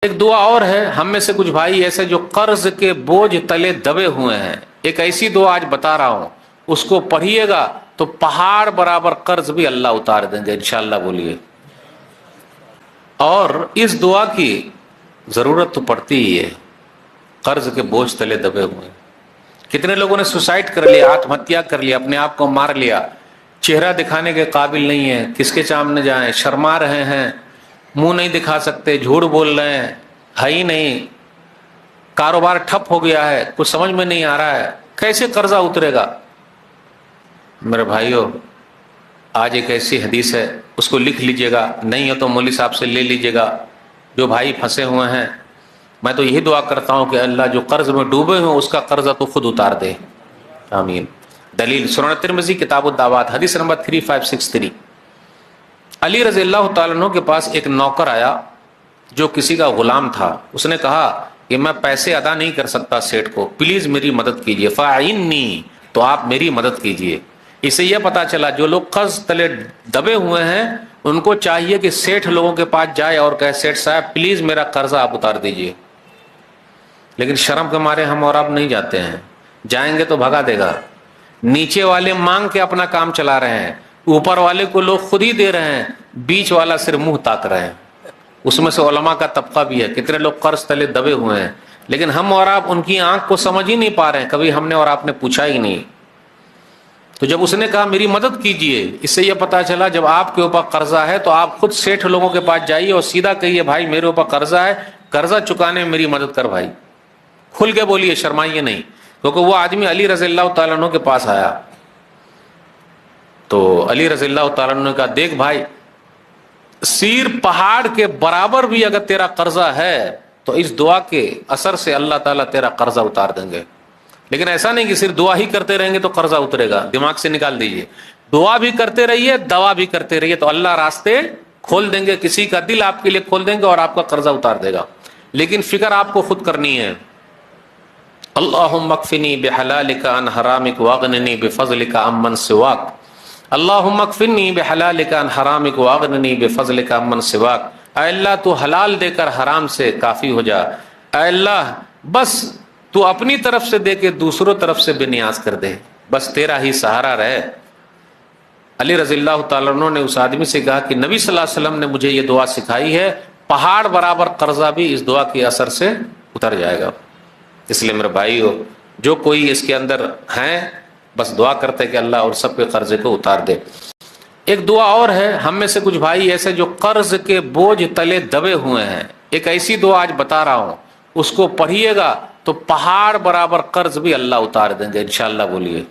ایک دعا اور ہے، ہم میں سے کچھ بھائی ایسے جو قرض کے بوجھ تلے دبے ہوئے ہیں، ایک ایسی دعا آج بتا رہا ہوں، اس کو پڑھیے گا تو پہاڑ برابر قرض بھی اللہ اتار دیں گے انشاءاللہ، بولیے۔ اور اس دعا کی ضرورت تو پڑتی ہی ہے، قرض کے بوجھ تلے دبے ہوئے ہیں۔ کتنے لوگوں نے سوسائڈ کر لیا، آتم ہتیا کر لیا، اپنے آپ کو مار لیا، چہرہ دکھانے کے قابل نہیں ہے، کس کے سامنے جائیں، شرما رہے ہیں، منہ نہیں دکھا سکتے، جھوٹ بول رہے ہیں، ہے ہی نہیں، کاروبار ٹھپ ہو گیا ہے، کچھ سمجھ میں نہیں آ رہا ہے، کیسے قرضہ اترے گا؟ میرے بھائیوں، آج ایک ایسی حدیث ہے، اس کو لکھ لیجئے گا، نہیں ہے تو مولوی صاحب سے لے لیجئے گا۔ جو بھائی پھنسے ہوئے ہیں، میں تو یہی دعا کرتا ہوں کہ اللہ جو قرض میں ڈوبے ہوں اس کا قرضہ تو خود اتار دے، آمین۔ دلیل سنن ترمذی کتاب الدعوات حدیث نمبر 3563۔ علی رضی اللہ تعالیٰ عنہ کے پاس ایک نوکر آیا جو کسی کا غلام تھا، اس نے کہا کہ میں پیسے ادا نہیں کر سکتا سیٹھ کو، پلیز میری مدد کیجئے، فاعنی، تو آپ میری مدد کیجئے۔ اسے یہ پتا چلا جو لوگ قرض تلے دبے ہوئے ہیں ان کو چاہیے کہ سیٹھ لوگوں کے پاس جائے اور کہے سیٹھ صاحب پلیز میرا قرضہ آپ اتار دیجئے۔ لیکن شرم کے مارے ہم اور آپ نہیں جاتے ہیں، جائیں گے تو بھگا دے گا۔ نیچے والے مانگ کے اپنا کام چلا رہے ہیں، اوپر والے کو لوگ خود ہی دے رہے ہیں، بیچ والا صرف منہ تاک رہے ہیں۔ اس میں سے علماء کا طبقہ بھی ہے، کتنے لوگ قرض تلے دبے ہوئے ہیں، لیکن ہم اور آپ ان کی آنکھ کو سمجھ ہی نہیں پا رہے ہیں، کبھی ہم نے اور آپ نے پوچھا ہی نہیں۔ تو جب اس نے کہا میری مدد کیجئے، اس سے یہ پتا چلا جب آپ کے اوپر قرضہ ہے تو آپ خود سیٹھ لوگوں کے پاس جائیے اور سیدھا کہیے بھائی میرے اوپر قرضہ ہے، قرضہ چکانے میں میری مدد کر بھائی، کھل کے بولیے، شرمائیے نہیں۔ کیونکہ وہ آدمی علی رضی اللہ تعالیٰ عنہ کے پاس آیا تو علی رضی اللہ تعالیٰ عنہ نے کہا دیکھ بھائی، سیر پہاڑ کے برابر بھی اگر تیرا قرضہ ہے تو اس دعا کے اثر سے اللہ تعالیٰ تیرا قرضہ اتار دیں گے۔ لیکن ایسا نہیں کہ صرف دعا ہی کرتے رہیں گے تو قرضہ اترے گا، دماغ سے نکال دیجئے، دعا بھی کرتے رہیے، دوا بھی کرتے رہیے، تو اللہ راستے کھول دیں گے، کسی کا دل آپ کے لیے کھول دیں گے اور آپ کا قرضہ اتار دے گا۔ لیکن فکر آپ کو خود کرنی ہے۔ اللہم اکفنی بحلالک عن حرامک واغننی بفضلک عمن سواک، اللہم اکفنی بحلالک عن حرامک واغننی بفضلک عمن سواک۔ اے اللہ تو حلال دے کر حرام سے کافی ہو جا، اے اللہ بس تو اپنی طرف سے دے کے دوسروں طرف سے بے نیاز کر دے، بس تیرا ہی سہارا رہے۔ علی رضی اللہ تعالیٰ عنہ نے اس آدمی سے کہا کہ نبی صلی اللہ علیہ وسلم نے مجھے یہ دعا سکھائی ہے، پہاڑ برابر قرضہ بھی اس دعا کے اثر سے اتر جائے گا۔ اس لیے میرے بھائیو، جو کوئی اس کے اندر ہیں بس دعا کرتے کہ اللہ اور سب کے قرضے کو اتار دے۔ ایک دعا اور ہے، ہم میں سے کچھ بھائی ایسے جو قرض کے بوجھ تلے دبے ہوئے ہیں، ایک ایسی دعا آج بتا رہا ہوں، اس کو پڑھیے گا تو پہاڑ برابر قرض بھی اللہ اتار دیں گے انشاءاللہ، بولیے۔